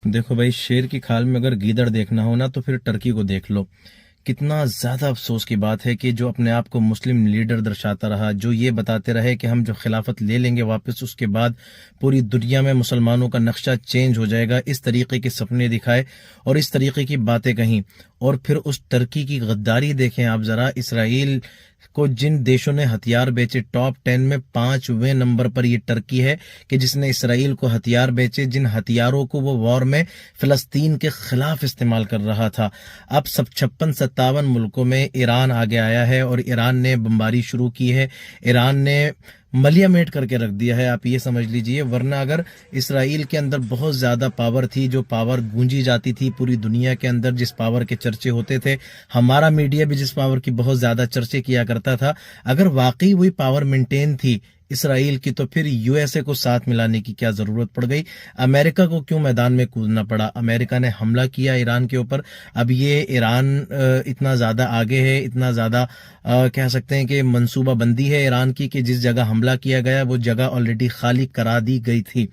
دیکھو بھائی، شیر کی کھال میں اگر گیدڑ دیکھنا ہو نا تو پھر ٹرکی کو دیکھ لو۔ کتنا زیادہ افسوس کی بات ہے کہ جو اپنے آپ کو مسلم لیڈر درشاتا رہا، جو یہ بتاتے رہے کہ ہم جو خلافت لے لیں گے واپس، اس کے بعد پوری دنیا میں مسلمانوں کا نقشہ چینج ہو جائے گا، اس طریقے کے سپنے دکھائے اور اس طریقے کی باتیں کہیں، اور پھر اس ٹرکی کی غداری دیکھیں آپ ذرا۔ اسرائیل کو جن دیشوں نے ہتھیار بیچے، ٹاپ 10 میں 5ویں نمبر پر یہ ٹرکی ہے کہ جس نے اسرائیل کو ہتھیار بیچے، جن ہتھیاروں کو وہ وار میں فلسطین کے خلاف استعمال کر رہا تھا۔ اب 56-57 ملکوں میں ایران آگے آیا ہے اور ایران نے بمباری شروع کی ہے، ایران نے ملیا میٹ کر کے رکھ دیا ہے، آپ یہ سمجھ لیجئے۔ ورنہ اگر اسرائیل کے اندر بہت زیادہ پاور تھی، جو پاور گونجی جاتی تھی پوری دنیا کے اندر، جس پاور کے چرچے ہوتے تھے، ہمارا میڈیا بھی جس پاور کی بہت زیادہ چرچے کیا کرتا تھا، اگر واقعی وہی پاور مینٹین تھی اسرائیل کی، تو پھر یو ایس اے کو ساتھ ملانے کی کیا ضرورت پڑ گئی؟ امریکہ کو کیوں میدان میں کودنا پڑا؟ امریکہ نے حملہ کیا ایران کے اوپر۔ اب یہ ایران اتنا زیادہ آگے ہے، اتنا زیادہ کہہ سکتے ہیں کہ منصوبہ بندی ہے ایران کی، کہ جس جگہ حملہ کیا گیا وہ جگہ آلریڈی خالی کرا دی گئی تھی۔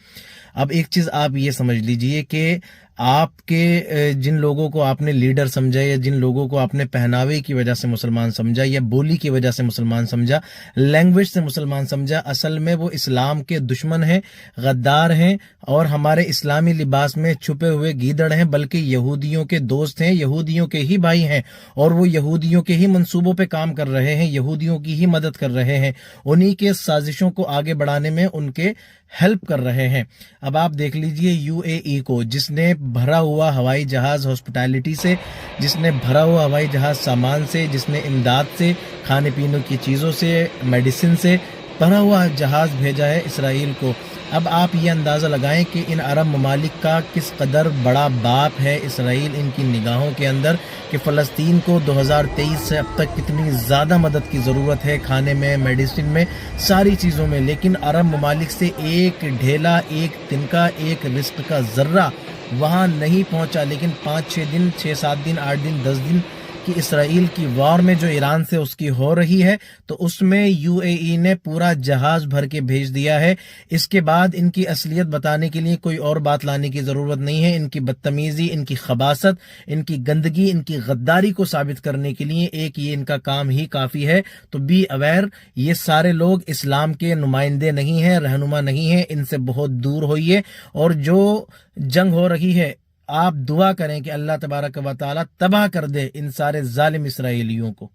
اب ایک چیز آپ یہ سمجھ لیجئے کہ آپ کے جن لوگوں کو آپ نے لیڈر سمجھا، یا جن لوگوں کو آپ نے پہناوے کی وجہ سے مسلمان سمجھا، یا بولی کی وجہ سے مسلمان سمجھا، لینگویج سے مسلمان سمجھا، اصل میں وہ اسلام کے دشمن ہیں، غدار ہیں، اور ہمارے اسلامی لباس میں چھپے ہوئے گیدڑ ہیں، بلکہ یہودیوں کے دوست ہیں، یہودیوں کے ہی بھائی ہیں، اور وہ یہودیوں کے ہی منصوبوں پہ کام کر رہے ہیں، یہودیوں کی ہی مدد کر رہے ہیں، انہی کے سازشوں کو آگے بڑھانے میں ان کے ہیلپ کر رہے ہیں۔ اب آپ دیکھ لیجئے یو اے ای کو، جس نے بھرا ہوا ہوائی جہاز ہاسپٹیلٹی سے، جس نے بھرا ہوا ہوائی جہاز سامان سے، جس نے امداد سے، کھانے پینے کی چیزوں سے، میڈیسن سے بھرا ہوا جہاز بھیجا ہے اسرائیل کو۔ اب آپ یہ اندازہ لگائیں کہ ان عرب ممالک کا کس قدر بڑا باپ ہے اسرائیل ان کی نگاہوں کے اندر، کہ فلسطین کو 2023 سے اب تک کتنی زیادہ مدد کی ضرورت ہے، کھانے میں، میڈیسن میں، ساری چیزوں میں، لیکن عرب ممالک سے ایک ڈھیلا، ایک تنکا، ایک رزق کا ذرہ وہاں نہیں پہنچا۔ لیکن 5-6 دن، 6-7 دن، 8 دن، 10 دن کہ اسرائیل کی وار میں جو ایران سے اس کی ہو رہی ہے، تو اس میں یو اے ای نے پورا جہاز بھر کے بھیج دیا ہے۔ اس کے بعد ان کی اصلیت بتانے کے لیے کوئی اور بات لانے کی ضرورت نہیں ہے۔ ان کی بدتمیزی، ان کی خباثت، ان کی گندگی، ان کی غداری کو ثابت کرنے کے لیے ایک یہ ان کا کام ہی کافی ہے۔ تو بی اویئر، یہ سارے لوگ اسلام کے نمائندے نہیں ہیں، رہنما نہیں ہیں، ان سے بہت دور ہوئیے۔ اور جو جنگ ہو رہی ہے، آپ دعا کریں کہ اللہ تبارک و تعالی تباہ کر دے ان سارے ظالم اسرائیلیوں کو۔